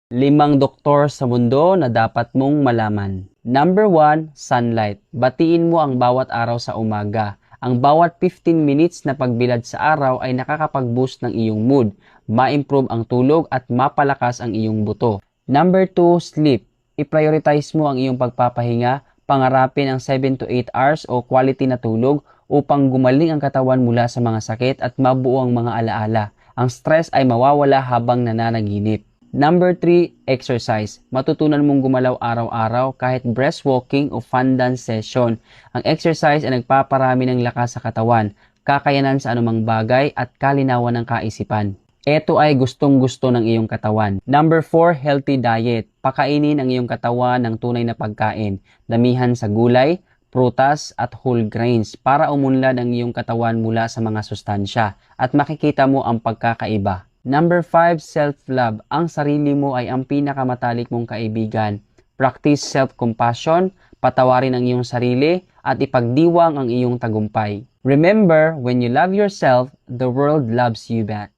5 doktor sa mundo na dapat mong malaman. Number 1, sunlight. Batiin mo ang bawat araw sa umaga. Ang bawat 15 minutes na pagbilad sa araw ay nakakapag-boost ng iyong mood, ma-improve ang tulog at mapalakas ang iyong buto. Number 2, sleep. I-prioritize mo ang iyong pagpapahinga, pangarapin ang 7 to 8 hours o quality na tulog upang gumaling ang katawan mula sa mga sakit at mabuo ang mga alaala. Ang stress ay mawawala habang nananaginip. Number 3, exercise. Matutunan mong gumalaw araw-araw kahit breast walking o fan dance session. Ang exercise ay nagpaparami ng lakas sa katawan, kakayanan sa anumang bagay at kalinawan ng kaisipan. Ito ay gustong-gusto ng iyong katawan. Number 4, healthy diet. Pakainin ang iyong katawan ng tunay na pagkain. Damihan sa gulay, prutas at whole grains para umunlad ang iyong katawan mula sa mga sustansya at makikita mo ang pagkakaiba. Number 5, self-love. Ang sarili mo ay ang pinakamatalik mong kaibigan. Practice self-compassion, patawarin ang iyong sarili, at ipagdiwang ang iyong tagumpay. Remember, when you love yourself, the world loves you back.